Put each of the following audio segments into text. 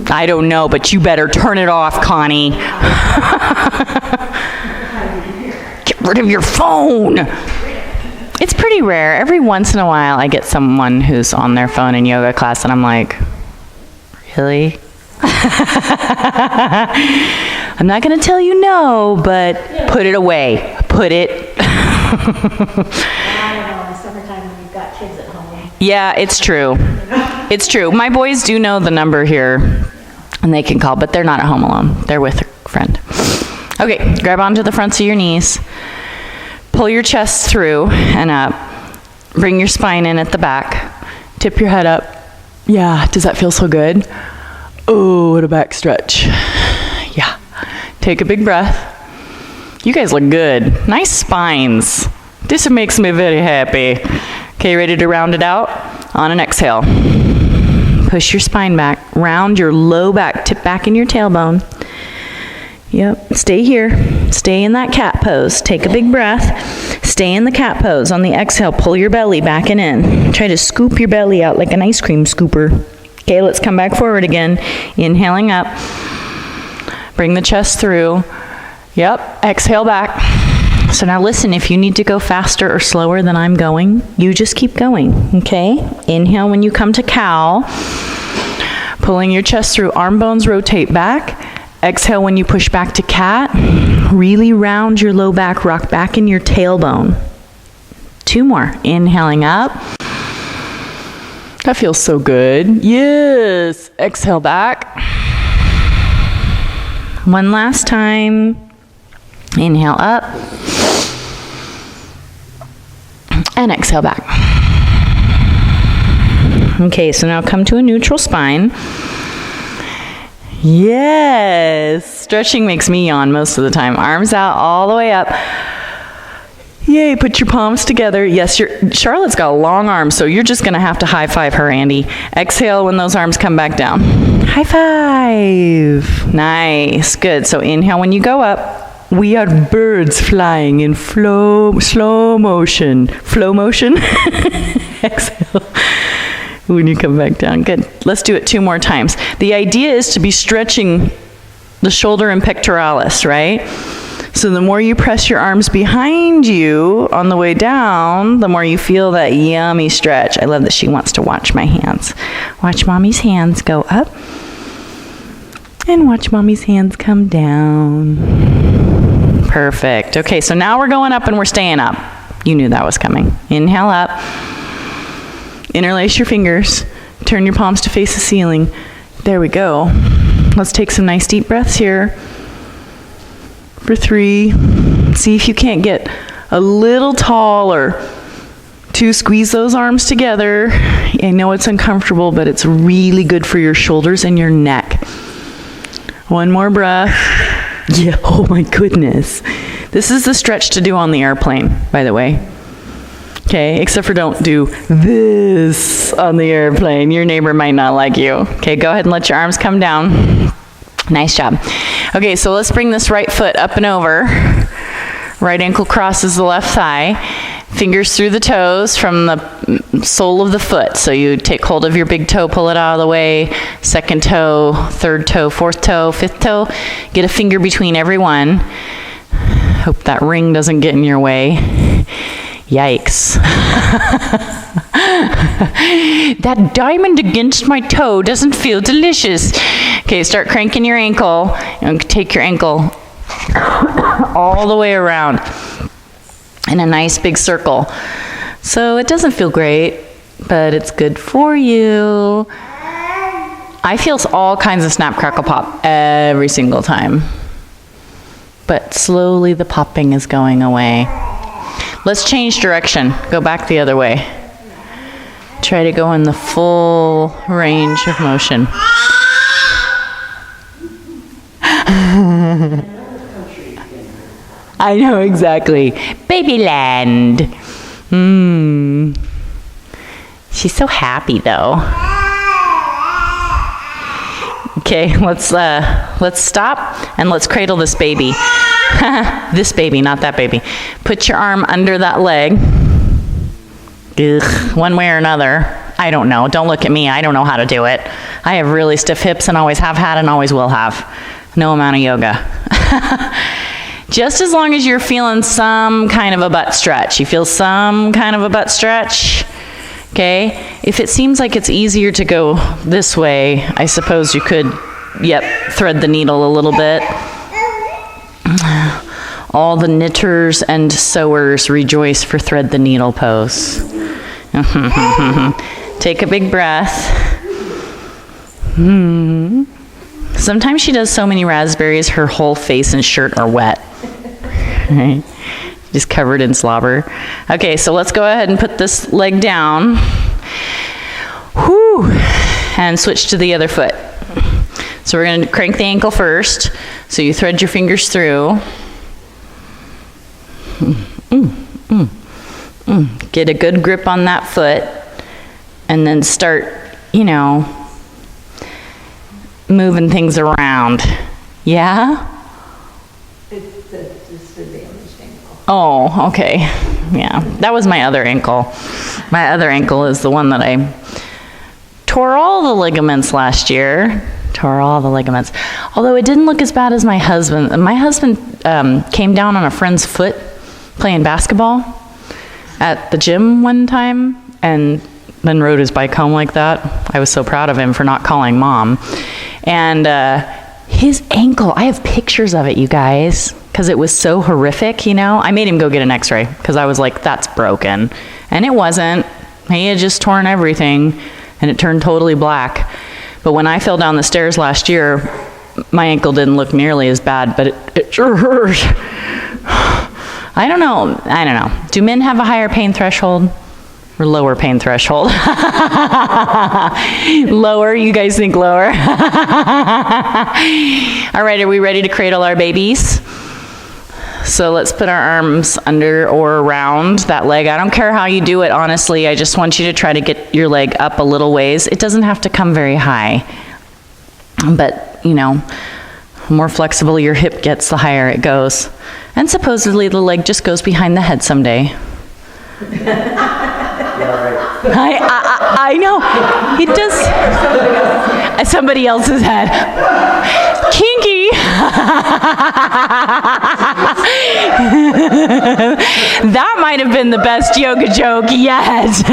I don't know, but you better turn it off, Connie. Get rid of your phone. It's pretty rare. Every once in a while, I get someone who's on their phone in yoga class, and I'm like, really? I'm not going to tell you no, but put it away. Put it. I don't know, in the summertime when you've got kids at home. Yeah, it's true. It's true. My boys do know the number here, and they can call, but they're not at home alone. They're with a friend. Okay, grab onto the fronts of your knees. Pull your chest through and up. Bring your spine in at the back. Tip your head up. Yeah, does that feel so good? Oh, what a back stretch. Yeah. Take a big breath. You guys look good. Nice spines. This makes me very happy. Okay, ready to round it out? On an exhale. Push your spine back. Round your low back. Tip back in your tailbone. Yep. Stay here. Stay in that cat pose. Take a big breath. Stay in the cat pose. On the exhale, pull your belly back and in. Try to scoop your belly out like an ice cream scooper. Okay, let's come back forward again. Inhaling up. Bring the chest through. Yep. Exhale back. So now listen, if you need to go faster or slower than I'm going, you just keep going, okay? Inhale when you come to cow. Pulling your chest through, arm bones rotate back. Exhale when you push back to cat. Really round your low back, rock back in your tailbone. 2 more. Inhaling up. That feels so good. Yes. Exhale back. 1 last time. Inhale up. And exhale back. Okay, so now come to a neutral spine. Yes. Stretching makes me yawn most of the time. Arms out all the way up. Yay, put your palms together. Yes, Charlotte's got long arms, so you're just going to have to high five her, Andy. Exhale when those arms come back down. High five. Nice. Good. So inhale when you go up. We are birds flying in slow motion. Flow motion. Exhale when you come back down. Good. Let's do it 2 more times. The idea is to be stretching the shoulder and pectoralis, right? So the more you press your arms behind you on the way down, the more you feel that yummy stretch. I love that she wants to watch my hands. Watch mommy's hands go up. And watch mommy's hands come down. Perfect. Okay, so now we're going up and we're staying up. You knew that was coming. Inhale up. Interlace your fingers. Turn your palms to face the ceiling. There we go. Let's take some nice deep breaths here. For 3. See if you can't get a little taller. 2, squeeze those arms together. I know it's uncomfortable, but it's really good for your shoulders and your neck. 1 more breath. Yeah, oh my goodness. This is the stretch to do on the airplane, by the way. Okay, except for don't do this on the airplane. Your neighbor might not like you. Okay, go ahead and let your arms come down. Nice job. Okay, so let's bring this right foot up and over. Right ankle crosses the left thigh. Fingers through the toes from the sole of the foot. So you take hold of your big toe, pull it out of the way. 2nd toe, 3rd toe, 4th toe, 5th toe. Get a finger between every one. Hope that ring doesn't get in your way. Yikes. That diamond against my toe doesn't feel delicious. Okay, start cranking your ankle. And take your ankle all the way around in a nice big circle. So it doesn't feel great, but it's good for you. I feel all kinds of snap, crackle, pop every single time. But slowly the popping is going away. Let's change direction. Go back the other way. Try to go in the full range of motion. I know exactly. Babyland. She's so happy though. Okay, let's stop and let's cradle this baby. This baby, not that baby. Put your arm under that leg. Ugh, one way or another. I don't know. Don't look at me. I don't know how to do it. I have really stiff hips and always have had and always will have. No amount of yoga. Just as long as you're feeling some kind of a butt stretch. You feel some kind of a butt stretch? Okay? If it seems like it's easier to go this way, I suppose you could, thread the needle a little bit. All the knitters and sewers rejoice for thread the needle pose. Take a big breath. Sometimes she does so many raspberries, her whole face and shirt are wet. Right? Just covered in slobber. Okay, so let's go ahead and put this leg down. Whew. And switch to the other foot. So we're going to crank the ankle first. So you thread your fingers through. Get a good grip on that foot. And then start, moving things around. Yeah? It's just a damaged ankle. Oh, okay. Yeah, that was my other ankle. My other ankle is the one that I tore all the ligaments last year. Although it didn't look as bad as my husband. My husband came down on a friend's foot playing basketball at the gym one time and then rode his bike home like that. I was so proud of him for not calling mom. And his ankle, I have pictures of it, you guys, because it was so horrific, I made him go get an x-ray because I was like, that's broken. And it wasn't. He had just torn everything and it turned totally black. But when I fell down the stairs last year, my ankle didn't look nearly as bad, but it sure hurt. I don't know. Do men have a higher pain threshold or lower pain threshold? Lower? You guys think lower? All right, are we ready to cradle our babies? So let's put our arms under or around that leg. I don't care how you do it, honestly. I just want you to try to get your leg up a little ways. It doesn't have to come very high. But, the more flexible your hip gets, the higher it goes. And supposedly the leg just goes behind the head someday. I know. It does. Somebody else's head. Kinky. That might have been the best yoga joke yet.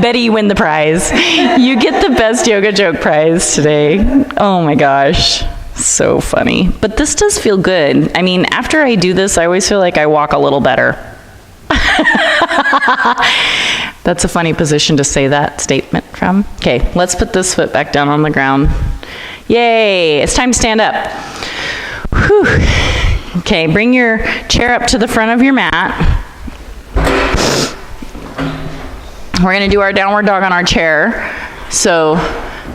Betty, you win the prize. You get the best yoga joke prize today. Oh my gosh. So funny. But this does feel good. I mean, after I do this, I always feel like I walk a little better. That's a funny position to say that statement from. Okay, let's put this foot back down on the ground. Yay, it's time to stand up. Whew. Okay, bring your chair up to the front of your mat. We're going to do our downward dog on our chair. So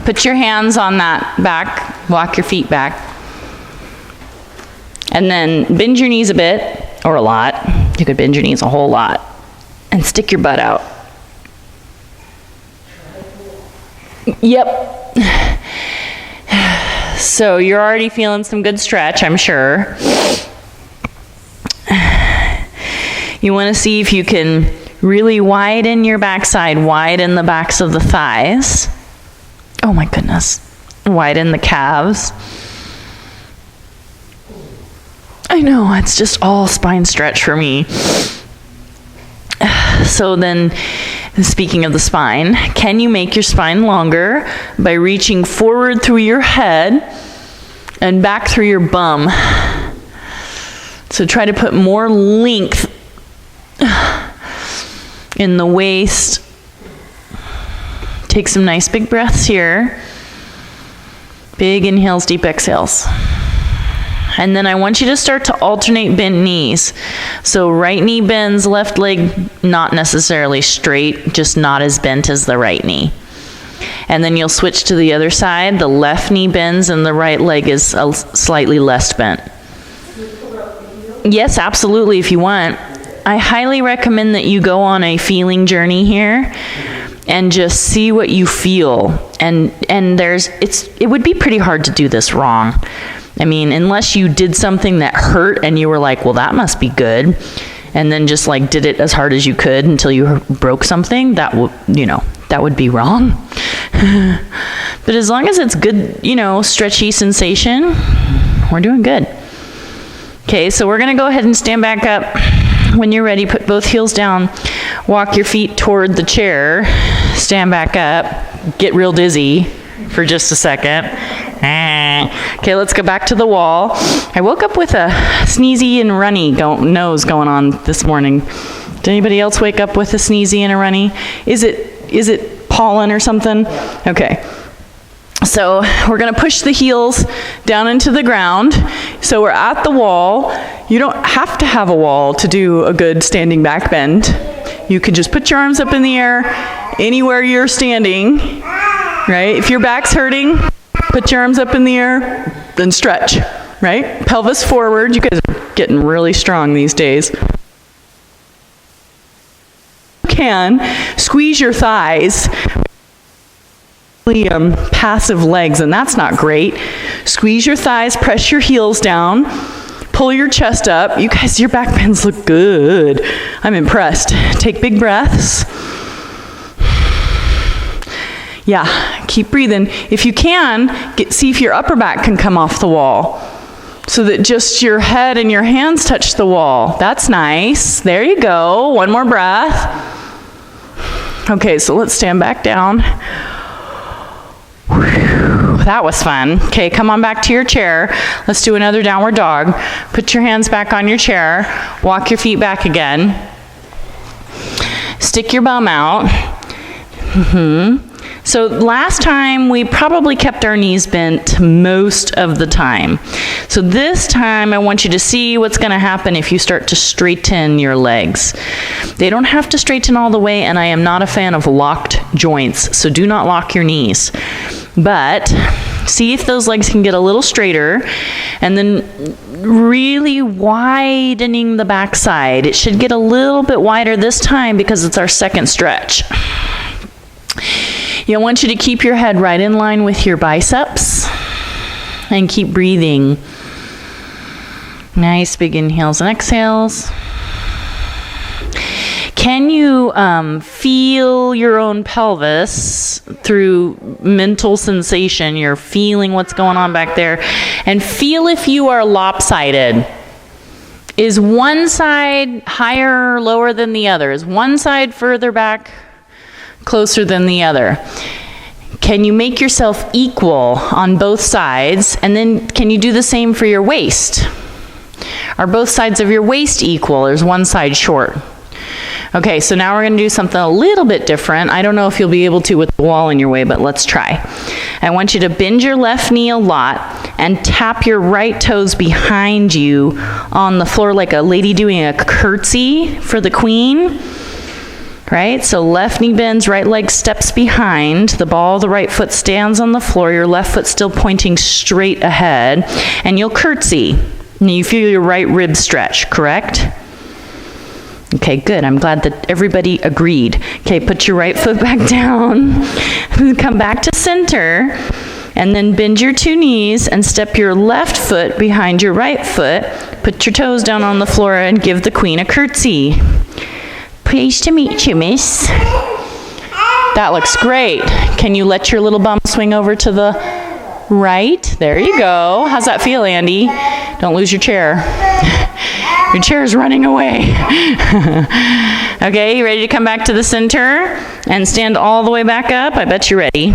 put your hands on that back, walk your feet back. And then bend your knees a bit, or a lot. You could bend your knees a whole lot. And stick your butt out. Yep. So you're already feeling some good stretch, I'm sure. You want to see if you can really widen your backside, widen the backs of the thighs. Oh my goodness. Widen the calves. I know, it's just all spine stretch for me. So then, speaking of the spine, can you make your spine longer by reaching forward through your head and back through your bum? So try to put more length in the waist. Take some nice big breaths here. Big inhales, deep exhales. And then I want you to start to alternate bent knees. So right knee bends, left leg not necessarily straight, just not as bent as the right knee. And then you'll switch to the other side. The left knee bends and the right leg is slightly less bent. Yes, absolutely, if you want. I highly recommend that you go on a feeling journey here and just see what you feel. And it would be pretty hard to do this wrong. I mean, unless you did something that hurt and you were like, well, that must be good. and then just like did it as hard as you could until you broke something, that would, that would be wrong. But as long as it's good, stretchy sensation, we're doing good. Okay, so we're gonna go ahead and stand back up. When you're ready, put both heels down, walk your feet toward the chair, stand back up, get real dizzy for just a second. Okay, let's go back to the wall. I woke up with a sneezy and runny nose going on this morning. Did anybody else wake up with a sneezy and a runny? Is it pollen or something? Okay. So we're going to push the heels down into the ground. So we're at the wall. You don't have to have a wall to do a good standing back bend. You can just put your arms up in the air anywhere you're standing, right? If your back's hurting, put your arms up in the air, then stretch, right? Pelvis forward. You guys are getting really strong these days. You can squeeze your thighs. Passive legs, and that's not great. Squeeze your thighs, press your heels down, pull your chest up. You guys, your back bends look good. I'm impressed. Take big breaths. Yeah, keep breathing. If you can, see if your upper back can come off the wall so that just your head and your hands touch the wall. That's nice. There you go. One more breath. Okay, so let's stand back down. That was fun. Okay, come on back to your chair. Let's do another downward dog. Put your hands back on your chair. Walk your feet back again. Stick your bum out. So last time we probably kept our knees bent most of the time. So this time I want you to see what's going to happen if you start to straighten your legs. They don't have to straighten all the way, and I am not a fan of locked joints, so do not lock your knees. But see if those legs can get a little straighter, and then really widening the backside. It should get a little bit wider this time because it's our second stretch. I want you to keep your head right in line with your biceps and keep breathing. Nice big inhales and exhales. Can you feel your own pelvis through mental sensation? You're feeling what's going on back there. And feel if you are lopsided. Is one side higher or lower than the other? Is one side further back, closer than the other? Can you make yourself equal on both sides? And then can you do the same for your waist? Are both sides of your waist equal, or is one side short? Okay, so now we're going to do something a little bit different. I don't know if you'll be able to with the wall in your way, but let's try. I want you to bend your left knee a lot and tap your right toes behind you on the floor like a lady doing a curtsy for the queen. Right? So left knee bends, right leg steps behind. The ball of the right foot stands on the floor. Your left foot still pointing straight ahead. And you'll curtsy. And you feel your right rib stretch, correct? Okay, good. I'm glad that everybody agreed. Okay, put your right foot back down. Come back to center. And then bend your two knees and step your left foot behind your right foot. Put your toes down on the floor and give the queen a curtsy. Pleased to meet you, miss. That looks great. Can you let your little bum swing over to the right? There you go. How's that feel, Andy? Don't lose your chair. Your chair's running away. Okay, you ready to come back to the center and stand all the way back up? I bet you're ready.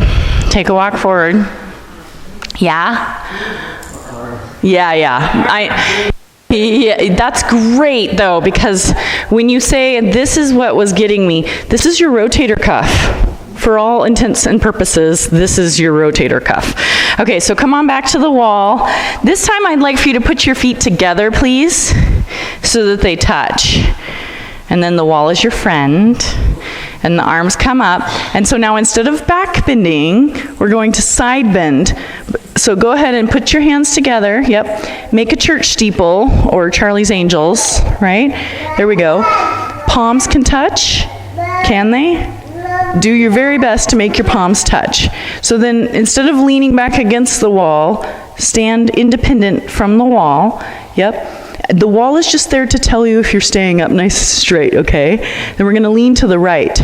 Take a walk forward. Yeah? Yeah. Yeah, that's great though, because when you say this is what was getting me, this is your rotator cuff. For all intents and purposes, this is your rotator cuff. Okay, so come on back to the wall. This time I'd like for you to put your feet together, please, so that they touch. And then the wall is your friend, and the arms come up. And so now instead of back bending, we're going to side bend. So go ahead and put your hands together. Yep. Make a church steeple or Charlie's Angels, right? There we go. Palms can touch. Can they? Do your very best to make your palms touch. So then instead of leaning back against the wall, stand independent from the wall. Yep. The wall is just there to tell you if you're staying up nice and straight, okay? Then we're gonna lean to the right.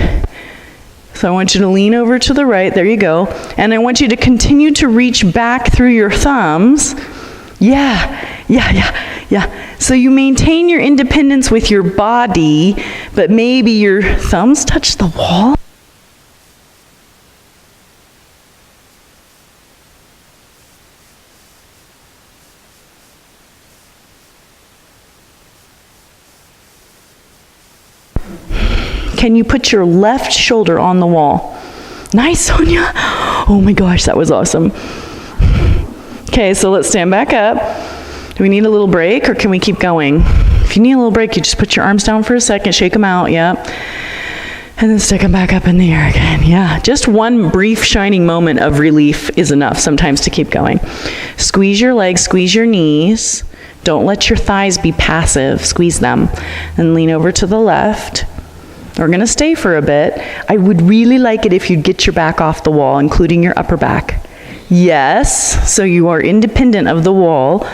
So I want you to lean over to the right, there you go. And I want you to continue to reach back through your thumbs. Yeah. So you maintain your independence with your body, but maybe your thumbs touch the wall. Can you put your left shoulder on the wall? Nice, Sonia. Oh my gosh, that was awesome. Okay, so let's stand back up. Do we need a little break or can we keep going? If you need a little break, you just put your arms down for a second, shake them out, yep. And then stick them back up in the air again, yeah. Just one brief shining moment of relief is enough sometimes to keep going. Squeeze your legs, squeeze your knees. Don't let your thighs be passive, squeeze them. And lean over to the left. We're gonna stay for a bit. I would really like it if you'd get your back off the wall, including your upper back. Yes, so you are independent of the wall,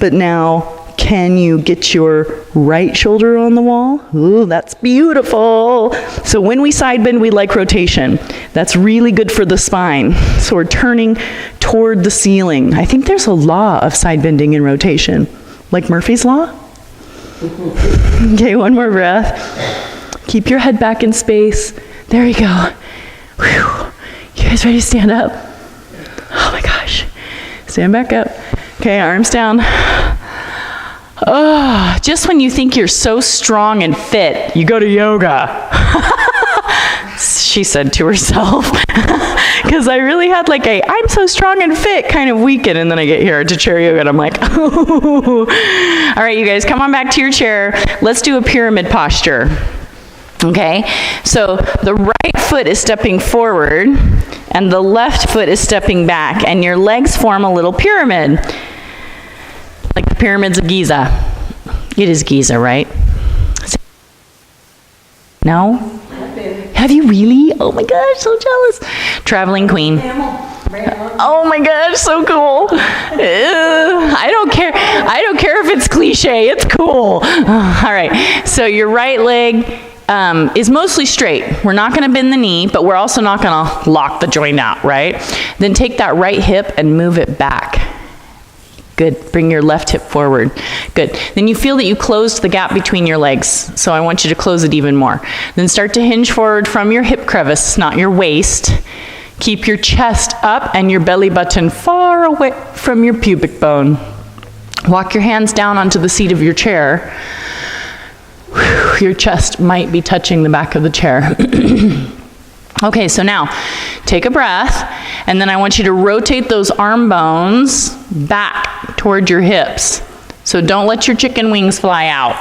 but now can you get your right shoulder on the wall? Ooh, that's beautiful. So when we side bend, we like rotation. That's really good for the spine. So we're turning toward the ceiling. I think there's a law of side bending and rotation, like Murphy's Law. Okay, one more breath. Keep your head back in space. There you go. Whew. You guys ready to stand up? Oh my gosh. Stand back up. Okay, arms down. Oh, just when you think you're so strong and fit, you go to yoga. She said to herself. Because I really had like a, I'm so strong and fit kind of weekend, and then I get here to chair yoga and I'm like, oh. All right, you guys, come on back to your chair. Let's do a pyramid posture. Okay, so the right foot is stepping forward and the left foot is stepping back, and your legs form a little pyramid, like the pyramids of Giza. It is Giza, right? No? Have you really? Oh my gosh, so jealous. Traveling queen. Oh my gosh, so cool. I don't care if it's cliche, it's cool. All right, so your right leg is mostly straight. We're not gonna bend the knee, but we're also not gonna lock the joint out, right? Then take that right hip and move it back. Good, bring your left hip forward. Good, then you feel that you closed the gap between your legs, so I want you to close it even more. Then start to hinge forward from your hip crevice, not your waist. Keep your chest up and your belly button far away from your pubic bone. Walk your hands down onto the seat of your chair. Your chest might be touching the back of the chair. Okay, so now take a breath, and then I want you to rotate those arm bones back toward your hips. So don't let your chicken wings fly out,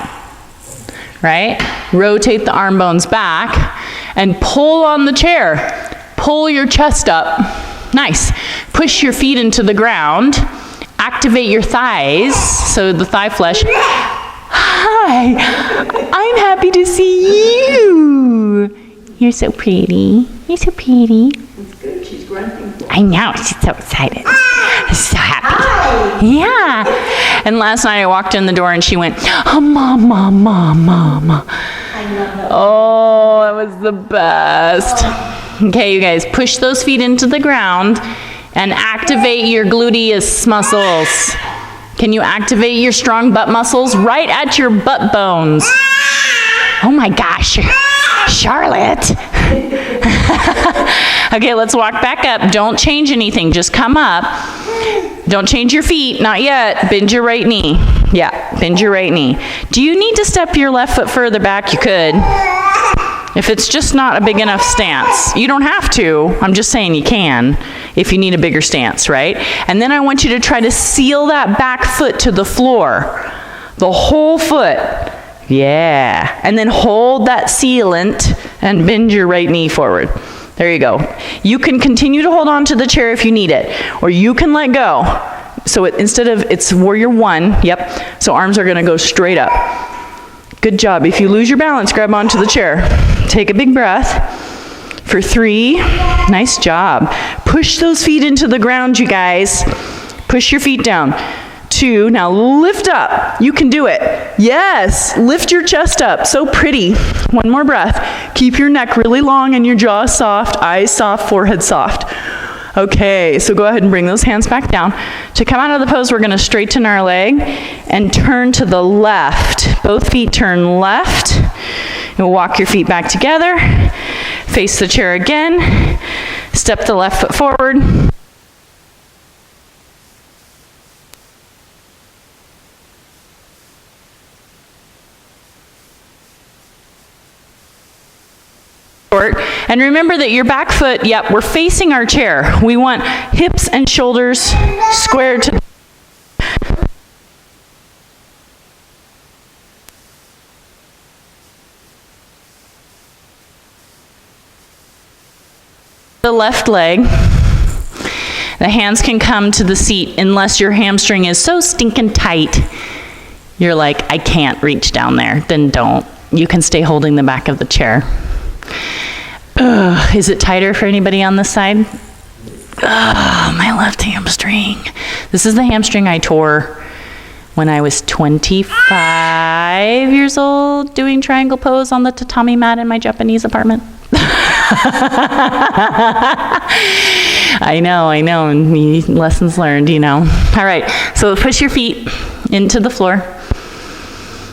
right? Rotate the arm bones back and pull on the chair. Pull your chest up. Nice. Push your feet into the ground. Activate your thighs, so the thigh flesh. Hi, I'm happy to see you. You're so pretty. You're so pretty. It's good, she's grunting. I know, she's so excited. So happy. Hi. Yeah. And last night I walked in the door and she went, oh, mama, mama. I love that. Oh, that was the best. Okay, you guys, push those feet into the ground and activate your gluteus muscles. Can you activate your strong butt muscles right at your butt bones? Oh my gosh, Charlotte. Okay, let's walk back up. Don't change anything, just come up. Don't change your feet, not yet. Bend your right knee. Yeah, bend your right knee. Do you need to step your left foot further back? You could. If it's just not a big enough stance. You don't have to, I'm just saying you can if you need a bigger stance, right? And then I want you to try to seal that back foot to the floor. The whole foot. Yeah. And then hold that sealant and bend your right knee forward. There you go. You can continue to hold on to the chair if you need it, or you can let go. So instead of, it's warrior one, yep. So arms are gonna go straight up. Good job. If you lose your balance, grab onto the chair. Take a big breath for 3. Nice job. Push those feet into the ground, you guys. Push your feet down. 2. Now lift up. You can do it. Yes, lift your chest up. So pretty. One more breath. Keep your neck really long and your jaw soft, eyes soft, forehead soft. Okay, so go ahead and bring those hands back down. To come out of the pose, we're going to straighten our leg and turn to the left. Both feet turn left. You'll walk your feet back together. Face the chair again. Step the left foot forward. And remember that your back foot, yep, we're facing our chair. We want hips and shoulders squared to the left leg. The hands can come to the seat unless your hamstring is so stinking tight. You're like, I can't reach down there. Then don't. You can stay holding the back of the chair. Is it tighter for anybody on this side? My left hamstring. This is the hamstring I tore when I was 25 years old doing triangle pose on the tatami mat in my Japanese apartment. I know, and lessons learned, you know. All right, so push your feet into the floor.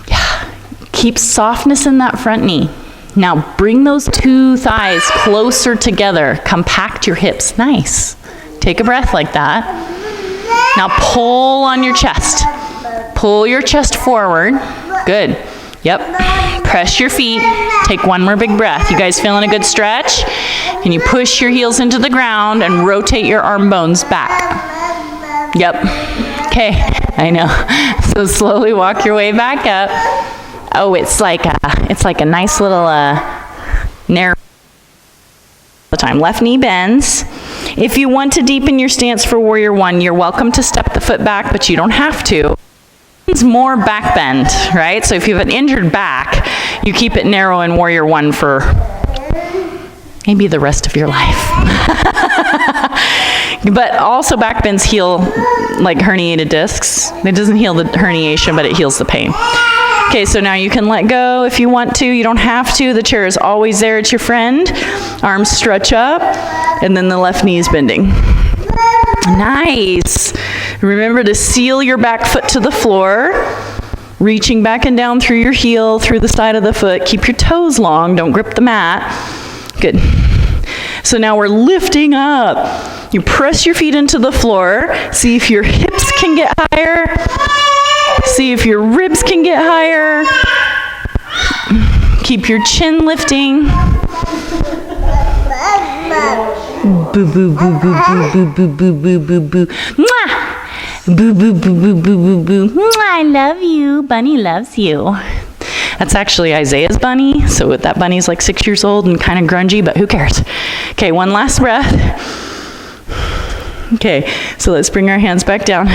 Yeah. Keep softness in that front knee. Now bring those two thighs closer together. Compact your hips. Nice. Take a breath like that. Now pull on your chest. Pull your chest forward. Good. Yep. Press your feet. Take one more big breath. You guys feeling a good stretch? Can you push your heels into the ground and rotate your arm bones back? Yep. Okay. I know. So slowly walk your way back up. Oh, it's like a nice little narrow the time. Left knee bends. If you want to deepen your stance for Warrior One, you're welcome to step the foot back, but you don't have to. It's more back bend, right? So if you have an injured back, you keep it narrow in Warrior One for maybe the rest of your life. But also back bends heal like herniated discs. It doesn't heal the herniation, but it heals the pain. Okay, so now you can let go if you want to. You don't have to. The chair is always there. It's your friend. Arms stretch up, and then the left knee is bending. Nice. Remember to seal your back foot to the floor, reaching back and down through your heel, through the side of the foot. Keep your toes long. Don't grip the mat. Good. So now we're lifting up. You press your feet into the floor. See if your hips can get higher. See if your ribs can get higher. Keep your chin lifting. Boo, boo, boo, boo, boo, boo, boo, boo, boo, boo. Mwah! Boo, boo, boo, boo, boo, boo, boo. Mwah, I love you. Bunny loves you. That's actually Isaiah's bunny. So that bunny's like 6 years old and kind of grungy, but who cares? Okay, one last breath. Okay, so let's bring our hands back down.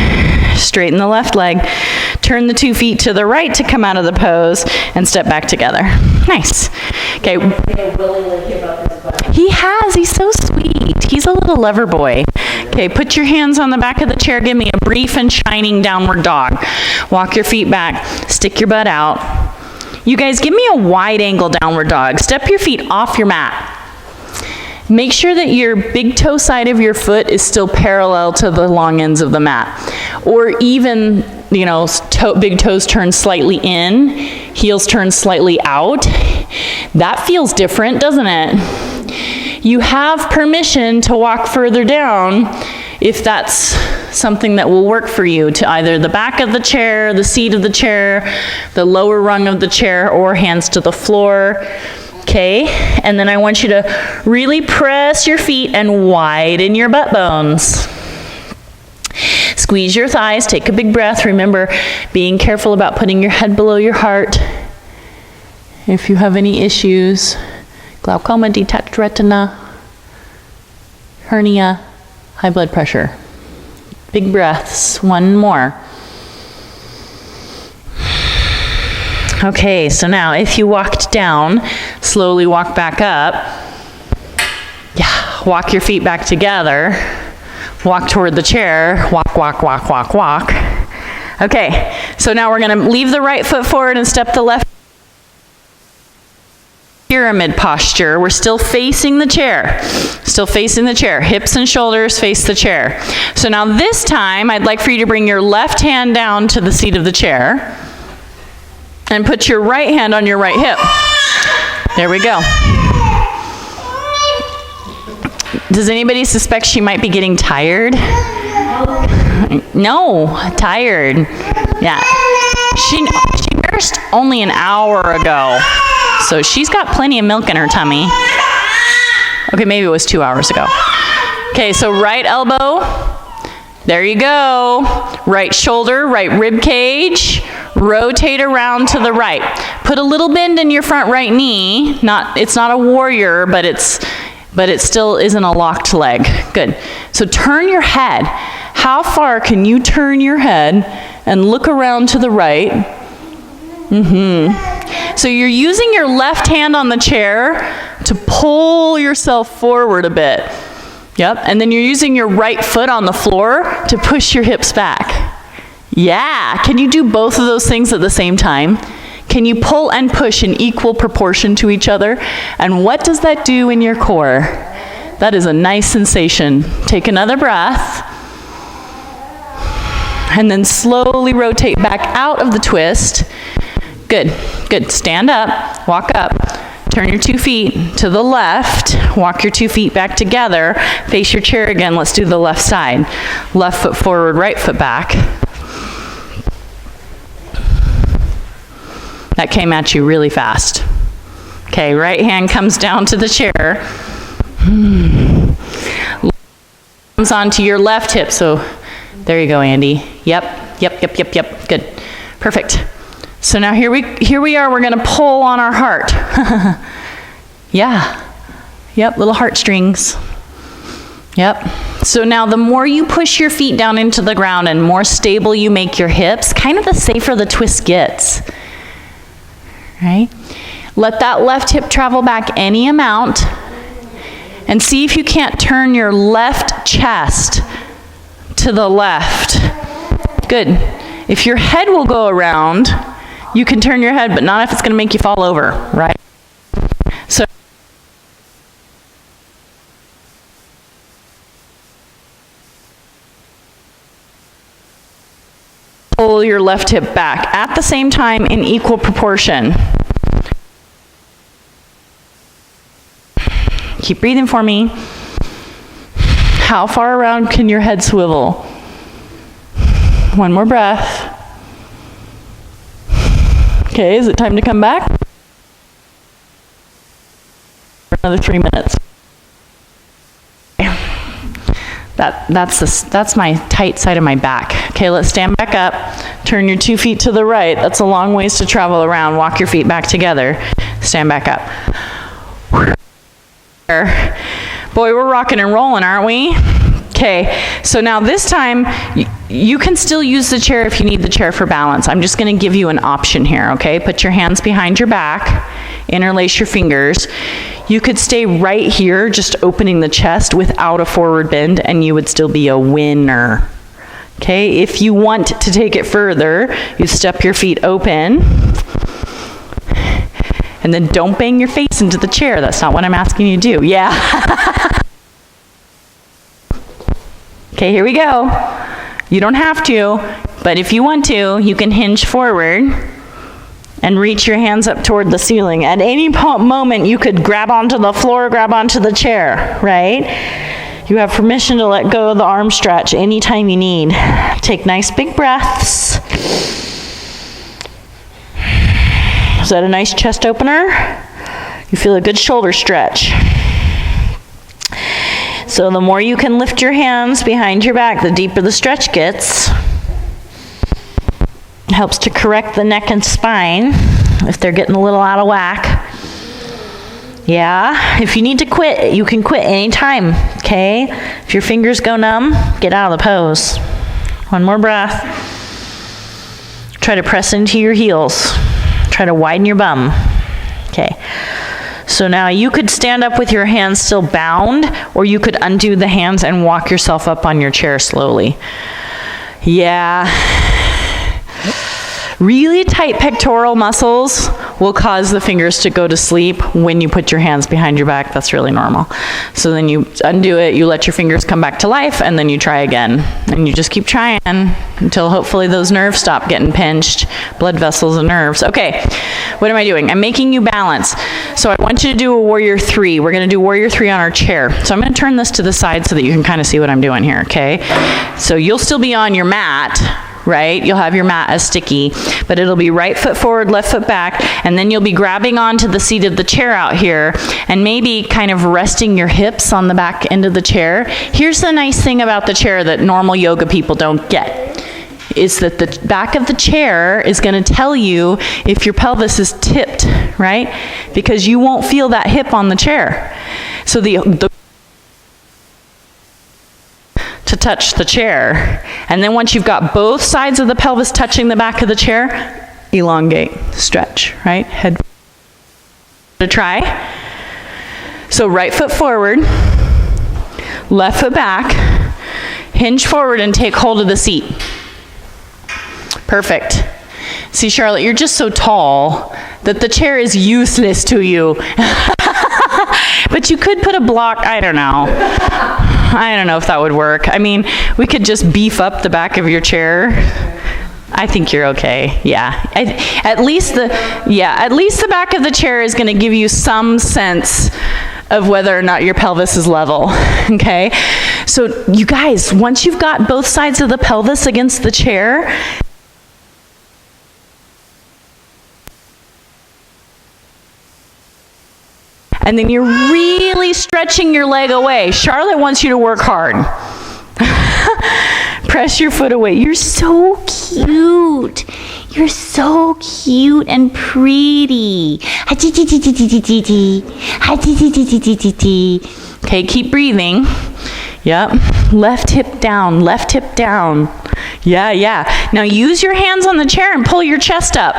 Straighten the left leg. Turn the 2 feet to the right to come out of the pose and step back together. Nice. Okay. He has. He's so sweet. He's a little lover boy. Okay, put your hands on the back of the chair. Give me a brief and shining downward dog. Walk your feet back. Stick your butt out. You guys, give me a wide angle downward dog. Step your feet off your mat. Make sure that your big toe side of your foot is still parallel to the long ends of the mat. Or even, you know, big toes turn slightly in, heels turn slightly out. That feels different, doesn't it? You have permission to walk further down if that's something that will work for you, to either the back of the chair, the seat of the chair, the lower rung of the chair, or hands to the floor. Okay, and then I want you to really press your feet and widen your butt bones. Squeeze your thighs, take a big breath. Remember, being careful about putting your head below your heart. If you have any issues, glaucoma, detached retina, hernia, high blood pressure. Big breaths, one more. Okay, so now if you walked down, slowly walk back up. Yeah, walk your feet back together. Walk toward the chair. Walk, walk, walk, walk, walk. Okay, so now we're going to leave the right foot forward and step the left. Pyramid posture. We're still facing the chair. Still facing the chair. Hips and shoulders face the chair. So now this time, I'd like for you to bring your left hand down to the seat of the chair and put your right hand on your right hip. There we go. Does anybody suspect she might be getting tired? No, tired. Yeah. She nursed only an hour ago. So she's got plenty of milk in her tummy. Okay, maybe it was 2 hours ago. Okay, so right elbow. There you go. Right shoulder, right rib cage. Rotate around to the right. Put a little bend in your front right knee. It's not a warrior, but it still isn't a locked leg. Good. So turn your head. How far can you turn your head and look around to the right? So you're using your left hand on the chair to pull yourself forward a bit. Yep, and then you're using your right foot on the floor to push your hips back. Yeah, can you do both of those things at the same time? Can you pull and push in equal proportion to each other? And what does that do in your core? That is a nice sensation. Take another breath. And then slowly rotate back out of the twist. Good, good. Stand up, walk up, turn your 2 feet to the left, walk your 2 feet back together, face your chair again. Let's do the left side. Left foot forward, right foot back. That came at you really fast. Okay, right hand comes down to the chair. Comes onto your left hip, so there you go, Andy. Yep. Good. Perfect. So now here we are, we're gonna pull on our heart. Yeah. Yep, little heartstrings. Yep. So now the more you push your feet down into the ground and more stable you make your hips, kind of the safer the twist gets. Right? Let that left hip travel back any amount and see if you can't turn your left chest to the left. Good. If your head will go around, you can turn your head, but not if it's going to make you fall over, right? So pull your left hip back at the same time in equal proportion. Keep breathing for me. How far around can your head swivel? One more breath. Okay, is it time to come back? Another 3 minutes. That's my tight side of my back. Okay, let's stand back up. Turn your 2 feet to the right. That's a long ways to travel around. Walk your feet back together. Stand back up. Boy, we're rocking and rolling, aren't we? Okay, so now this time, you can still use the chair if you need the chair for balance. I'm just going to give you an option here, okay? Put your hands behind your back, interlace your fingers. You could stay right here, just opening the chest without a forward bend, and you would still be a winner. Okay, if you want to take it further, you step your feet open, and then don't bang your face into the chair. That's not what I'm asking you to do. Yeah. Okay, here we go. You don't have to, but if you want to, you can hinge forward and reach your hands up toward the ceiling. At any moment, you could grab onto the floor, grab onto the chair, right? You have permission to let go of the arm stretch anytime you need. Take nice big breaths. Is that a nice chest opener? You feel a good shoulder stretch. So the more you can lift your hands behind your back, the deeper the stretch gets. It helps to correct the neck and spine if they're getting a little out of whack. Yeah, if you need to quit, you can quit anytime, okay? If your fingers go numb, get out of the pose. One more breath. Try to press into your heels. Try to widen your bum. Okay. So now you could stand up with your hands still bound, or you could undo the hands and walk yourself up on your chair slowly. Yeah. Really tight pectoral muscles will cause the fingers to go to sleep when you put your hands behind your back. That's really normal. So then you undo it, you let your fingers come back to life, and then you try again. And you just keep trying until hopefully those nerves stop getting pinched, blood vessels and nerves. Okay, what am I doing? I'm making you balance. So I want you to do a warrior 3. We're going to do warrior 3 on our chair. So I'm going to turn this to the side so that you can kind of see what I'm doing here, okay? So you'll still be on your mat, right? You'll have your mat as sticky, but it'll be right foot forward, left foot back, and then you'll be grabbing onto the seat of the chair out here and maybe kind of resting your hips on the back end of the chair. Here's the nice thing about the chair that normal yoga people don't get, is that the back of the chair is going to tell you if your pelvis is tipped, right? Because you won't feel that hip on the chair. So the to touch the chair. And then once you've got both sides of the pelvis touching the back of the chair, elongate, stretch, right? Head to try. So right foot forward, left foot back, hinge forward and take hold of the seat. Perfect. See, Charlotte, you're just so tall that the chair is useless to you. But you could put a block, I don't know if that would work. I mean, we could just beef up the back of your chair. I think you're okay. Yeah. At least the back of the chair is going to give you some sense of whether or not your pelvis is level. Okay? So you guys, once you've got both sides of the pelvis against the chair, and then you're really stretching your leg away. Charlotte wants you to work hard. Press your foot away. You're so cute. You're so cute and pretty. Okay, keep breathing. Yep. Left hip down, left hip down. Yeah. Now use your hands on the chair and pull your chest up.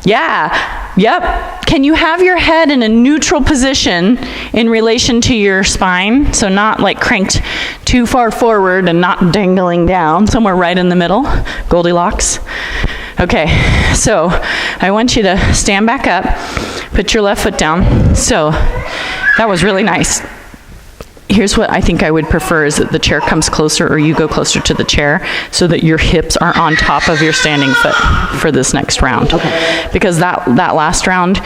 Yeah. Yep. Can you have your head in a neutral position in relation to your spine? So not like cranked too far forward and not dangling down, somewhere right in the middle. Goldilocks. Okay, so I want you to stand back up, put your left foot down. So that was really nice. Here's what I think I would prefer is that the chair comes closer or you go closer to the chair so that your hips aren't on top of your standing foot for this next round. Okay. Because that last round,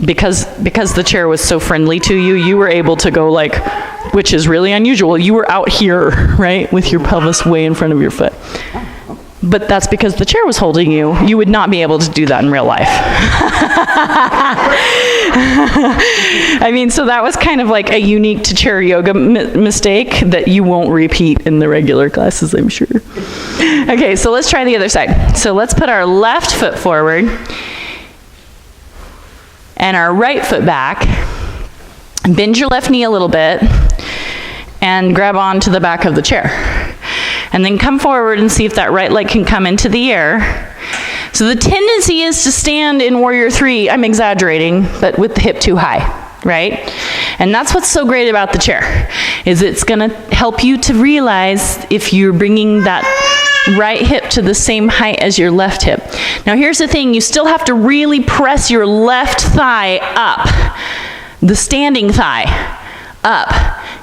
because the chair was so friendly to you, you were able to go like, which is really unusual, you were out here, right, with your pelvis way in front of your foot. But that's because the chair was holding you. You would not be able to do that in real life. I mean, so that was kind of like a unique to chair yoga mistake that you won't repeat in the regular classes, I'm sure. Okay, so let's try the other side. So let's put our left foot forward and our right foot back. Bend your left knee a little bit and grab onto the back of the chair. And then come forward and see if that right leg can come into the air. So the tendency is to stand in warrior 3, I'm exaggerating, but with the hip too high, right? And that's what's so great about the chair, is it's gonna help you to realize if you're bringing that right hip to the same height as your left hip. Now here's the thing, you still have to really press your left thigh up, the standing thigh up.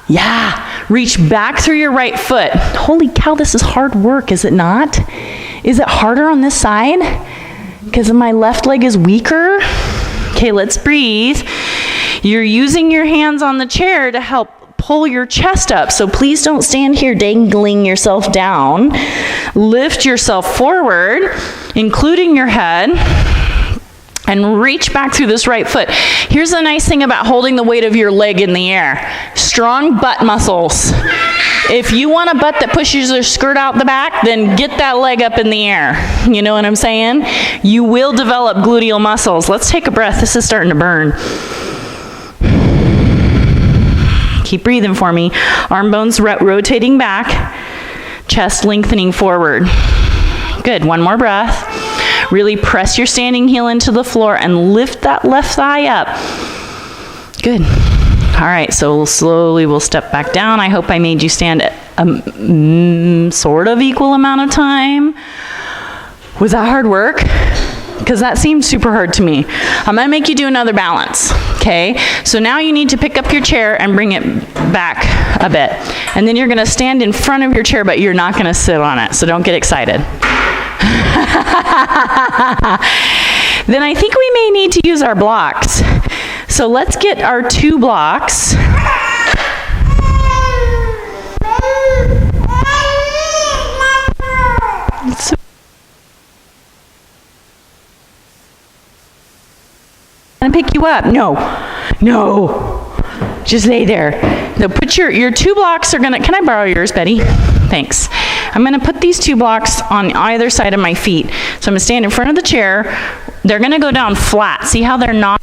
Yeah, reach back through your right foot. Holy cow, this is hard work, is it not? Is it harder on this side? Because my left leg is weaker? Okay, let's breathe. You're using your hands on the chair to help pull your chest up, so please don't stand here dangling yourself down. Lift yourself forward, including your head, and reach back through this right foot. Here's the nice thing about holding the weight of your leg in the air. Strong butt muscles. If you want a butt that pushes your skirt out the back, then get that leg up in the air. You know what I'm saying? You will develop gluteal muscles. Let's take a breath. This is starting to burn. Keep breathing for me. Arm bones rotating back. Chest lengthening forward. Good. One more breath. Really press your standing heel into the floor and lift that left thigh up. Good. All right, so slowly we'll step back down. I hope I made you stand a sort of equal amount of time. Was that hard work? because that seemed super hard to me. I'm gonna make you do another balance, okay? So now you need to pick up your chair and bring it back a bit. And then you're gonna stand in front of your chair, but you're not gonna sit on it, so don't get excited. Then I think we may need to use our blocks. So let's get our 2 blocks. I'm gonna pick you up. No, just lay there. So put your 2 blocks are gonna, can I borrow yours, Betty? Thanks. I'm gonna put these 2 blocks on either side of my feet. So I'm gonna stand in front of the chair. They're gonna go down flat. See how they're not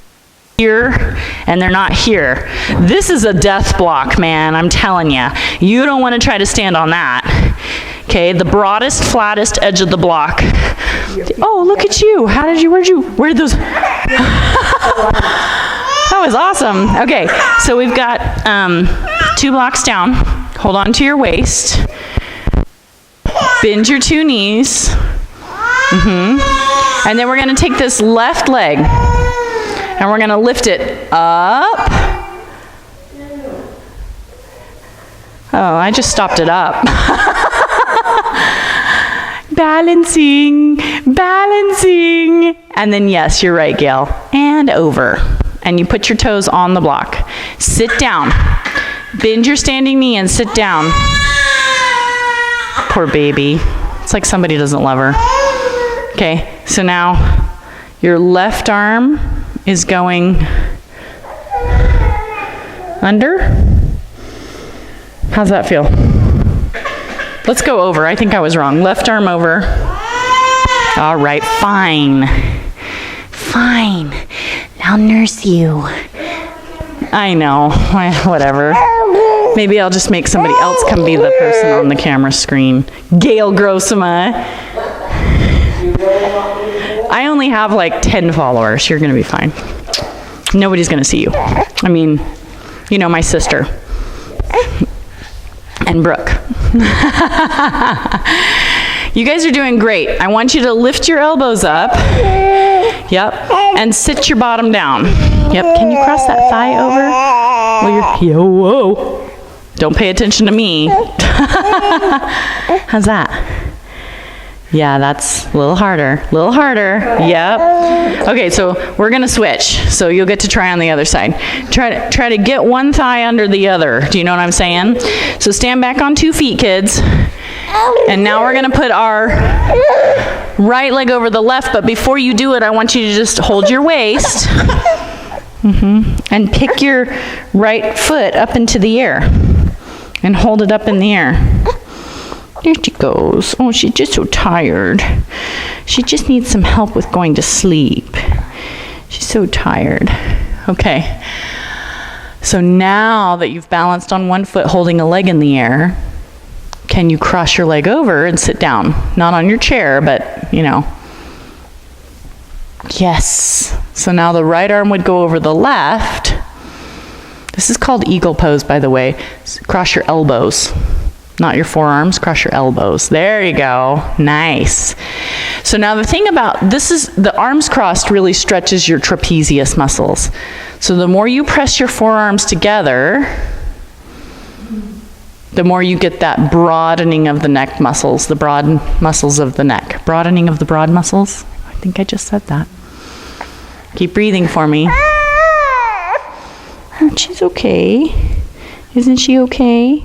here and they're not here? This is a death block, man, I'm telling you. You don't wanna try to stand on that. Okay, the broadest, flattest edge of the block. Oh, look at you. Where did those? That was awesome. Okay, so we've got 2 blocks down. Hold on to your waist. Bend your 2 knees. And then we're gonna take this left leg and we're gonna lift it up. Oh, I just stopped it up. Balancing. And then yes, you're right, Gail. And over. And you put your toes on the block. Sit down. Bend your standing knee and sit down. Poor baby. It's like somebody doesn't love her. Okay, so now your left arm is going under. How's that feel? Let's go over. I think I was wrong. Left arm over. All right, fine. I'll nurse you. I know, whatever. Maybe I'll just make somebody else come be the person on the camera screen. Gail Grossma. I only have like 10 followers. You're gonna be fine. Nobody's gonna see you. I mean, you know, my sister. And Brooke. You guys are doing great. I want you to lift your elbows up. Yep. And sit your bottom down. Yep. Can you cross that thigh over? Whoa. Don't pay attention to me. How's that? Yeah, that's a little harder. Yep. Okay, so we're gonna switch. So you'll get to try on the other side. Try to get one thigh under the other. Do you know what I'm saying? So stand back on 2 feet, kids. And now we're gonna put our right leg over the left, but before you do it, I want you to just hold your waist. And pick your right foot up into the air. And hold it up in the air. There she goes. Oh, she's just so tired. She just needs some help with going to sleep. She's so tired. Okay. So now that you've balanced on one foot holding a leg in the air, can you cross your leg over and sit down? Not on your chair, but, you know. Yes. So now the right arm would go over the left. This is called eagle pose, by the way. Cross your elbows. Not your forearms, cross your elbows. There you go. Nice. So now the thing about this is the arms crossed really stretches your trapezius muscles. So the more you press your forearms together, the more you get that broadening of the neck muscles, the broad muscles of the neck. Broadening of the broad muscles. I think I just said that. Keep breathing for me. Oh, she's okay. Isn't she okay?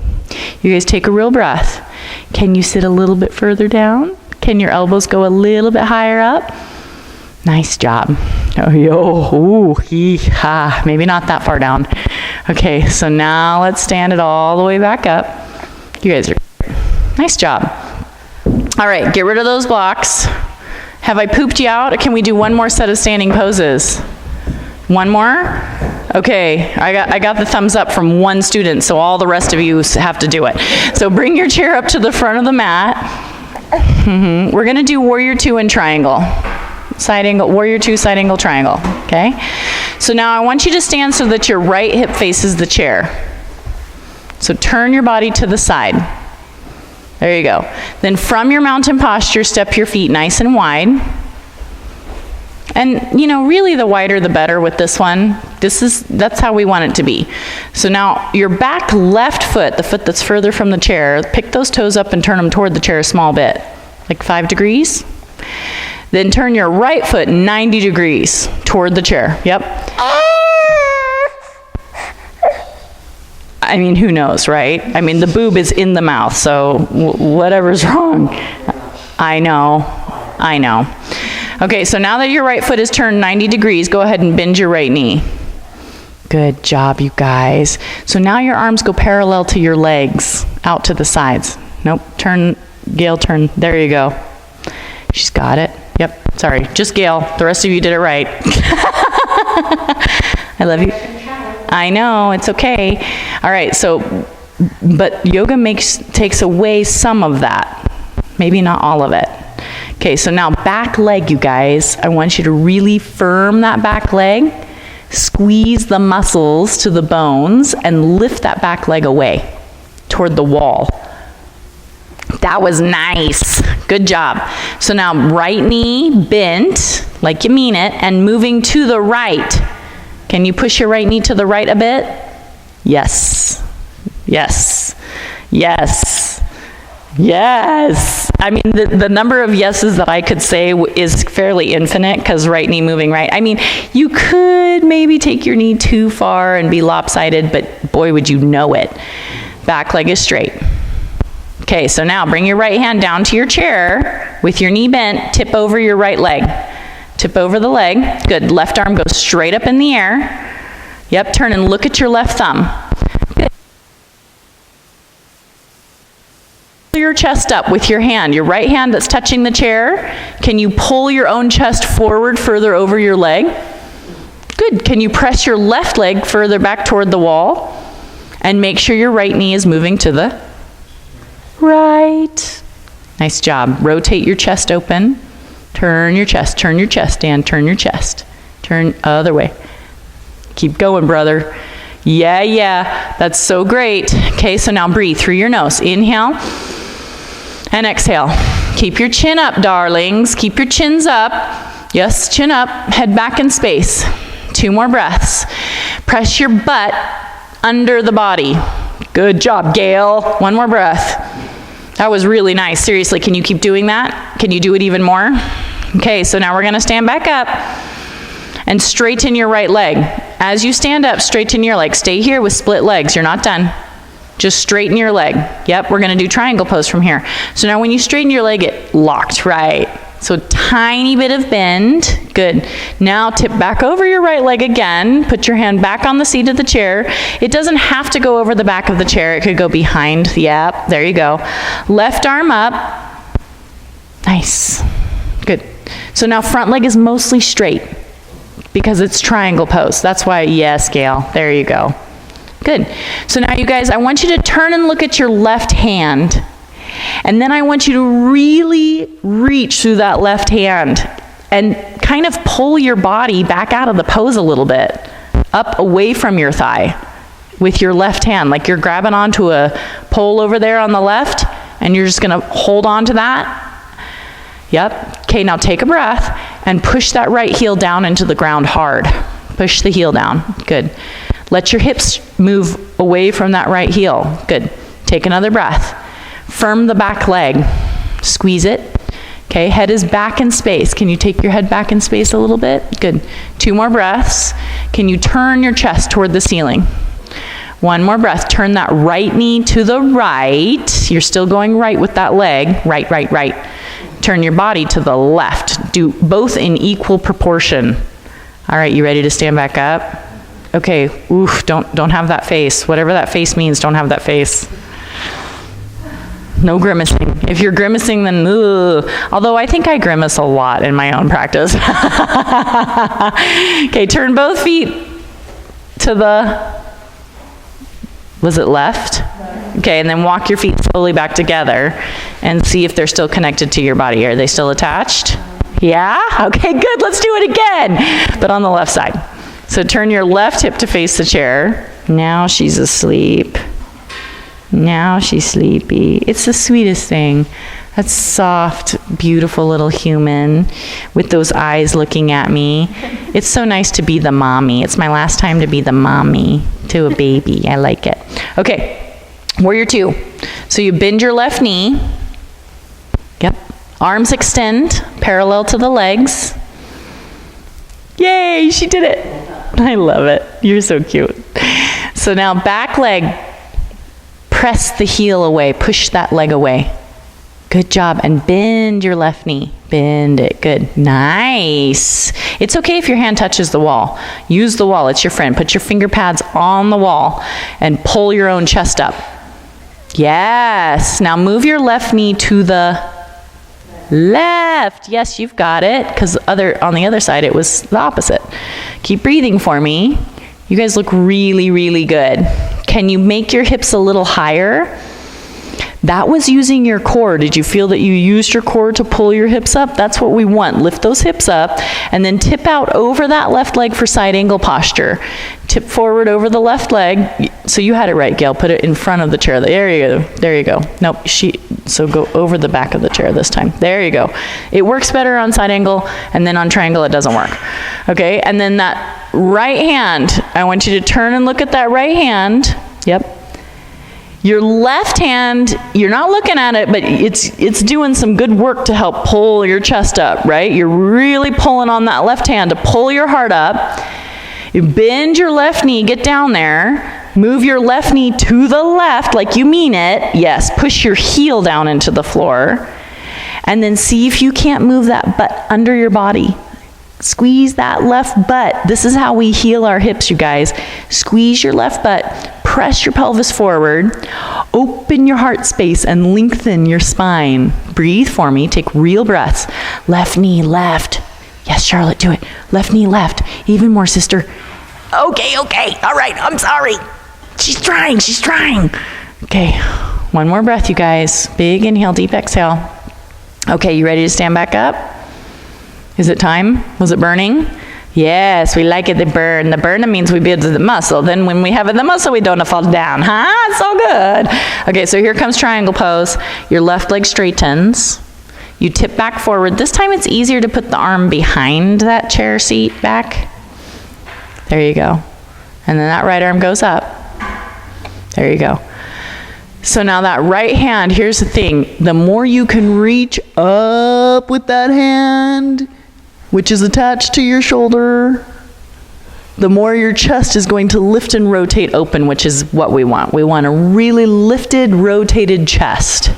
You guys take a real breath. Can you sit a little bit further down? Can your elbows go a little bit higher up? Nice job. Oh, ooh, ha. Maybe not that far down. Okay, so now let's stand it all the way back up. You guys are nice job. All right, get rid of those blocks. Have I pooped you out? Or can we do one more set of standing poses? One more? Okay, I got the thumbs up from one student, so all the rest of you have to do it. So bring your chair up to the front of the mat. We're gonna do warrior 2 and triangle. Side angle, warrior 2, side angle, triangle, okay? So now I want you to stand so that your right hip faces the chair. So turn your body to the side. There you go. Then from your mountain posture, step your feet nice and wide. And, you know, really the wider the better with this one. That's how we want it to be. So now your back left foot, the foot that's further from the chair, pick those toes up and turn them toward the chair a small bit, like 5 degrees. Then turn your right foot 90 degrees toward the chair. Yep. I mean, who knows, right? I mean, the boob is in the mouth, so whatever's wrong. I know. Okay, so now that your right foot is turned 90 degrees, go ahead and bend your right knee. Good job, you guys. So now your arms go parallel to your legs, out to the sides. Nope, turn, Gail, turn. There you go. She's got it. Yep, sorry, just Gail. The rest of you did it right. I love you. I know, it's okay. All right, so, but yoga takes away some of that. Maybe not all of it. Okay, so now back leg, you guys. I want you to really firm that back leg, squeeze the muscles to the bones, and lift that back leg away toward the wall. That was nice. Good job. So now right knee bent, like you mean it, and moving to the right. Can you push your right knee to the right a bit? Yes. Yes. Yes. Yes. I mean, the number of yeses that I could say is fairly infinite, because right knee moving right. I mean, you could maybe take your knee too far and be lopsided, but boy, would you know it. Back leg is straight. Okay, so now bring your right hand down to your chair with your knee bent, tip over your right leg. Tip over the leg. Good. Left arm goes straight up in the air. Yep, turn and look at your left thumb. Good. Pull your chest up with your hand. Your right hand that's touching the chair. Can you pull your own chest forward further over your leg? Good. Can you press your left leg further back toward the wall? And make sure your right knee is moving to the right. Nice job. Rotate your chest open. Turn your chest, Dan, turn your chest. Turn other way. Keep going, brother. Yeah, that's so great. Okay, so now breathe through your nose. Inhale and exhale. Keep your chin up, darlings. Keep your chins up. Yes, chin up, head back in space. 2 more breaths. Press your butt under the body. Good job, Gail. 1 more breath. That was really nice. Seriously, can you keep doing that? Can you do it even more? Okay, so now we're going to stand back up and straighten your right leg. As you stand up, straighten your leg. Stay here with split legs. You're not done. Just straighten your leg. Yep, we're going to do triangle pose from here. So now when you straighten your leg, it locked, right? So tiny bit of bend. Good. Now tip back over your right leg again. Put your hand back on the seat of the chair. It doesn't have to go over the back of the chair. It could go behind. Yep, there you go. Left arm up. Nice. Good. So now front leg is mostly straight because it's triangle pose. That's why, yes, Gail. There you go. Good. So now you guys, I want you to turn and look at your left hand. And then I want you to really reach through that left hand and kind of pull your body back out of the pose a little bit, up away from your thigh with your left hand, like you're grabbing onto a pole over there on the left, and you're just going to hold on to that. Yep. Okay, now take a breath and push that right heel down into the ground hard. Push the heel down. Good. Let your hips move away from that right heel. Good. Take another breath. Firm the back leg. Squeeze it. Okay, head is back in space. Can you take your head back in space a little bit? Good. 2 more breaths. Can you turn your chest toward the ceiling? 1 more breath. Turn that right knee to the right. You're still going right with that leg. Right, right, right. Turn your body to the left. Do both in equal proportion. All right, you ready to stand back up? Okay, oof, don't have that face. Whatever that face means, don't have that face. No grimacing. If you're grimacing, then ugh. Although I think I grimace a lot in my own practice. Okay, turn both feet to the, was it left? Okay, and then walk your feet slowly back together and see if they're still connected to your body. Are they still attached? Yeah? Okay, good. Let's do it again, but on the left side. So turn your left hip to face the chair. Now she's asleep. Now she's sleepy. It's the sweetest thing. That soft, beautiful little human with those eyes looking at me. It's so nice to be the mommy. It's my last time to be the mommy to a baby. I like it. Okay, warrior two. So you bend your left knee. Yep. Arms extend parallel to the legs. Yay, she did it. I love it. You're so cute. So now back leg, press the heel away, push that leg away. Good job. And bend your left knee. Bend it. Good. Nice. It's okay if your hand touches the wall. Use the wall. It's your friend. Put your finger pads on the wall and pull your own chest up. Yes. Now move your left knee to the left. Yes, you've got it. Because on the other side, it was the opposite. Keep breathing for me. You guys look really, really good. Can you make your hips a little higher? That was using your core. Did you feel that you used your core to pull your hips up? That's what we want. Lift those hips up and then tip out over that left leg for side angle posture. Tip forward over the left leg. So you had it right, Gail. Put it in front of the chair. There you go. There you go. Nope. So go over the back of the chair this time. There you go. It works better on side angle, and then on triangle it doesn't work. Okay? And then that right hand, I want you to turn and look at that right hand. Yep. Your left hand, you're not looking at it, but it's doing some good work to help pull your chest up, right? You're really pulling on that left hand to pull your heart up. You bend your left knee, get down there. Move your left knee to the left like you mean it. Yes, push your heel down into the floor. And then see if you can't move that butt under your body. Squeeze that left butt. This is how we heal our hips, you guys. Squeeze your left butt. Press your pelvis forward, open your heart space, and lengthen your spine. Breathe for me. Take real breaths. Left knee, left. Yes, Charlotte, do it. Left knee, left. Even more, sister. Okay. All right, I'm sorry. She's trying. Okay, one more breath, you guys. Big inhale, deep exhale. Okay, you ready to stand back up? Is it time? Was it burning? Yes, we like it to burn. The burn means we build the muscle. Then when we have the muscle, we don't fall down. Huh? It's so good. Okay, so here comes triangle pose. Your left leg straightens. You tip back forward. This time it's easier to put the arm behind that chair seat back. There you go. And then that right arm goes up. There you go. So now that right hand, here's the thing. The more you can reach up with that hand, which is attached to your shoulder, the more your chest is going to lift and rotate open, which is what we want. We want a really lifted, rotated chest.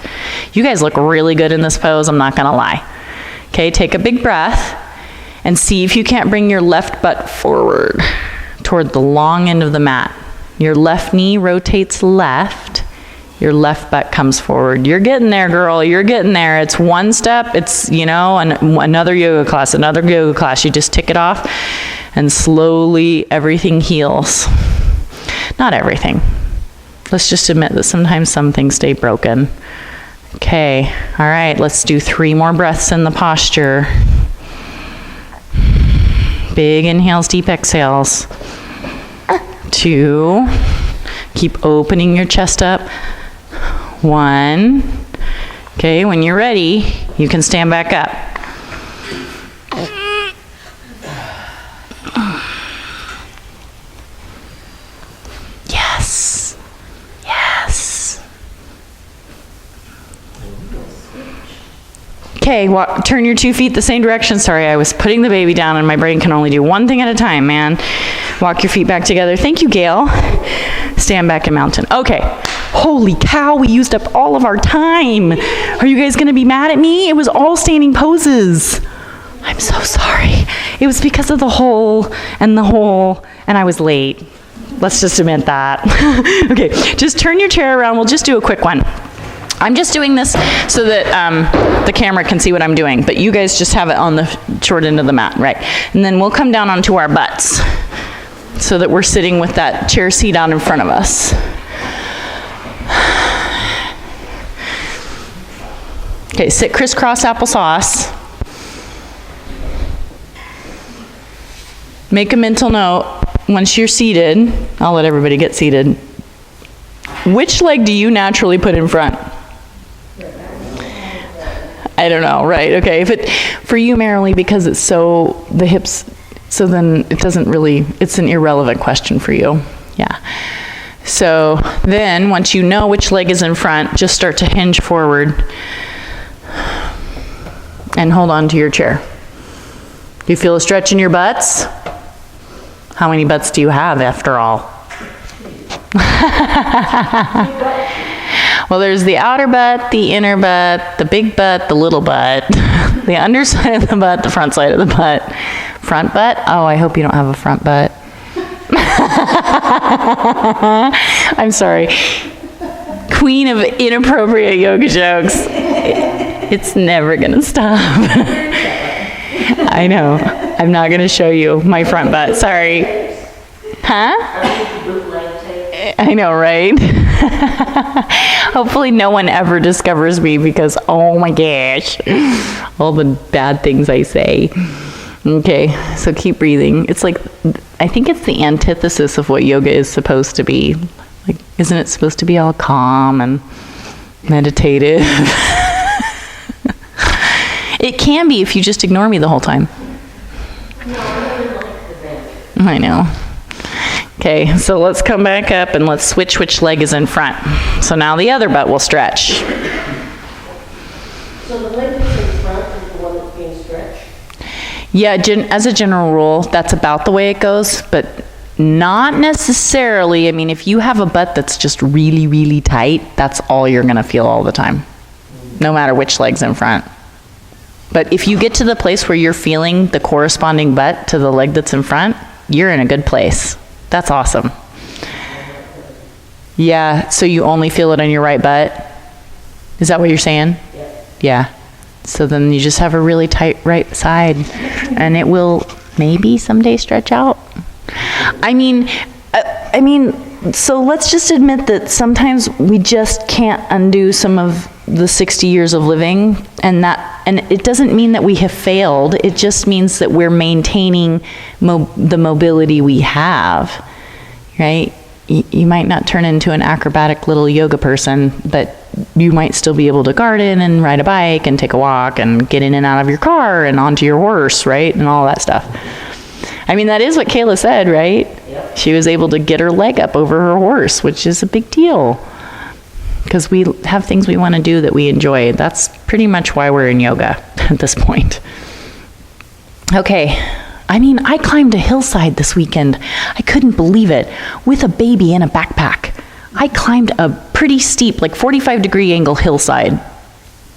You guys look really good in this pose, I'm not gonna lie. Okay, take a big breath and see if you can't bring your left butt forward toward the long end of the mat. Your left knee rotates left. Your left butt comes forward. You're getting there, girl. You're getting there. It's one step. It's, another yoga class. You just tick it off, and slowly everything heals. Not everything. Let's just admit that sometimes some things stay broken. Okay. All right. Let's do 3 more breaths in the posture. Big inhales, deep exhales. 2. Keep opening your chest up. 1. Okay, when you're ready, you can stand back up. Yes. Okay, turn your 2 feet the same direction. Sorry, I was putting the baby down and my brain can only do one thing at a time, man. Walk your feet back together. Thank you, Gail. Stand back in mountain. Okay. Holy cow, we used up all of our time. Are you guys going to be mad at me? It was all standing poses. I'm so sorry. It was because of the hole, and I was late. Let's just admit that. Okay, just turn your chair around. We'll just do a quick one. I'm just doing this so that the camera can see what I'm doing, but you guys just have it on the short end of the mat, right? And then we'll come down onto our butts so that we're sitting with that chair seat out in front of us. Okay, sit crisscross applesauce. Make a mental note once you're seated. I'll let everybody get seated. Which leg do you naturally put in front? I don't know, right, okay. For you, Marilee, because it's so, the hips, so then it doesn't really, it's an irrelevant question for you. Yeah. So then, once you know which leg is in front, just start to hinge forward and hold on to your chair. Do you feel a stretch in your butts? How many butts do you have, after all? Well, there's the outer butt, the inner butt, the big butt, the little butt, the underside of the butt, the front side of the butt. Front butt? Oh, I hope you don't have a front butt. I'm sorry. Queen of inappropriate yoga jokes. It's never gonna stop. I know. I'm not gonna show you my front butt. Sorry. Huh? I know, right? Hopefully no one ever discovers me because, oh my gosh, all the bad things I say. Okay, so keep breathing. It's like, I think it's the antithesis of what yoga is supposed to be. Like, isn't it supposed to be all calm and meditative? It can be if you just ignore me the whole time. I know. Okay, so let's come back up and let's switch which leg is in front. So now the other butt will stretch. So the leg that's in front is the one that's being stretched? Yeah, as a general rule, that's about the way it goes, but not necessarily. I mean, if you have a butt that's just really, really tight, that's all you're gonna feel all the time, no matter which leg's in front. But if you get to the place where you're feeling the corresponding butt to the leg that's in front, you're in a good place. That's awesome. Yeah, so you only feel it on your right butt? Is that what you're saying? Yeah. So then you just have a really tight right side, and it will maybe someday stretch out. I mean, so let's just admit that sometimes we just can't undo some of the 60 years of living, and it doesn't mean that we have failed. It just means that we're maintaining the mobility we have, right? You might not turn into an acrobatic little yoga person, but you might still be able to garden and ride a bike and take a walk and get in and out of your car and onto your horse, right? And all that stuff. I mean, that is what Kayla said, right? Yep. She was able to get her leg up over her horse, which is a big deal. Because we have things we want to do that we enjoy. That's pretty much why we're in yoga at this point. Okay. I mean, I climbed a hillside this weekend. I couldn't believe it. With a baby in a backpack. I climbed a pretty steep, like 45-degree angle hillside.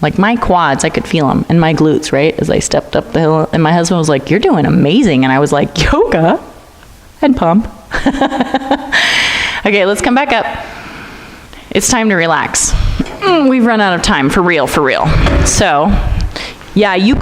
Like my quads, I could feel them, and my glutes, right? As I stepped up the hill. And my husband was like, "You're doing amazing." And I was like, "Yoga?" And pump. Okay, let's come back up. It's time to relax. We've run out of time, for real, for real. So, yeah, you...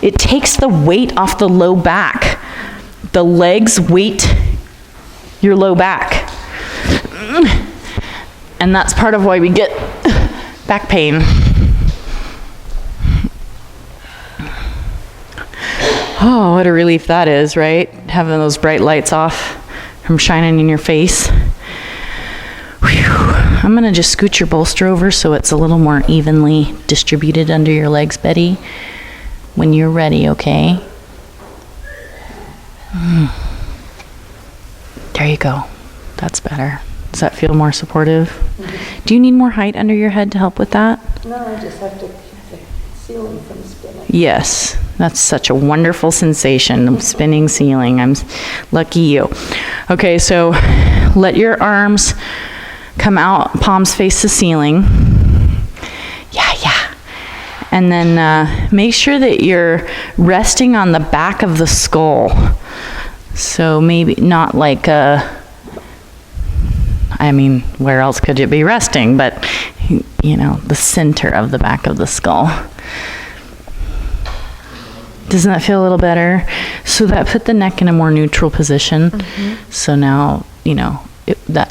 It takes the weight off the low back. The legs weight your low back. And that's part of why we get back pain. Oh, what a relief that is, right? Having those bright lights off from shining in your face. Whew. I'm gonna just scoot your bolster over so it's a little more evenly distributed under your legs, Betty. When you're ready, okay? There you go. That's better. Does that feel more supportive? Mm-hmm. Do you need more height under your head to help with that? No, I just have to keep the ceiling from spinning. Yes, that's such a wonderful sensation, spinning ceiling. I'm lucky you. Okay, so let your arms come out, palms face the ceiling. Yeah. And then make sure that you're resting on the back of the skull. So maybe not like where else could you be resting? But, the center of the back of the skull. Doesn't that feel a little better? So that put the neck in a more neutral position. So now, that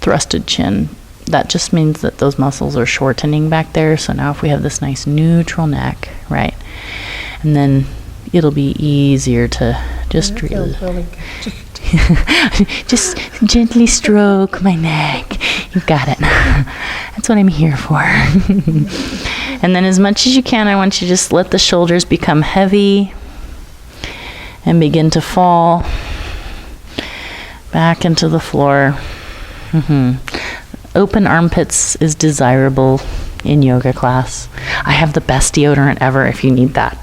thrusted chin, that just means that those muscles are shortening back there. So now if we have this nice neutral neck, right? And then it'll be easier to just just gently stroke my neck. You got it. That's what I'm here for. And then as much as you can, I want you to just let the shoulders become heavy and begin to fall back into the floor. Open armpits is desirable in yoga class. I have the best deodorant ever if you need that.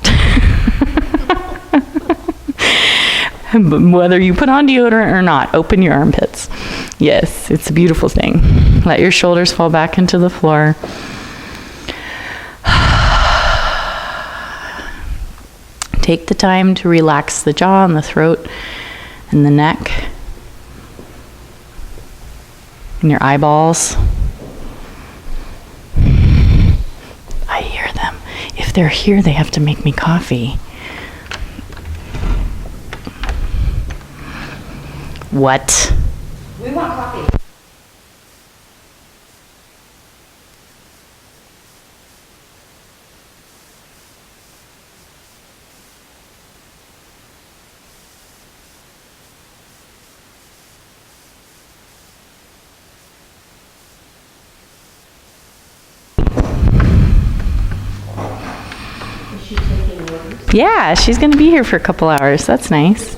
Whether you put on deodorant or not, open your armpits. Yes, it's a beautiful thing. Let your shoulders fall back into the floor. Take the time to relax the jaw and the throat and the neck and your eyeballs. I hear them. If they're here, they have to make me coffee. What? We want coffee. Is she taking orders? Yeah, she's going to be here for a couple hours. That's nice.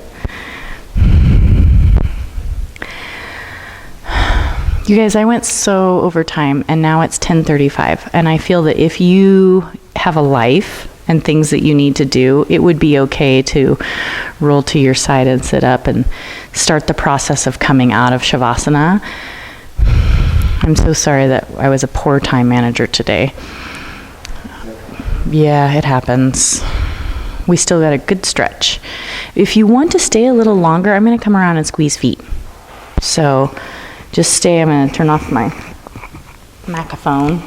You guys, I went so over time, and now it's 10:35, and I feel that if you have a life and things that you need to do, it would be okay to roll to your side and sit up and start the process of coming out of Shavasana. I'm so sorry that I was a poor time manager today. Yeah, it happens. We still got a good stretch. If you want to stay a little longer, I'm going to come around and squeeze feet. So just stay. I'm going to turn off my microphone.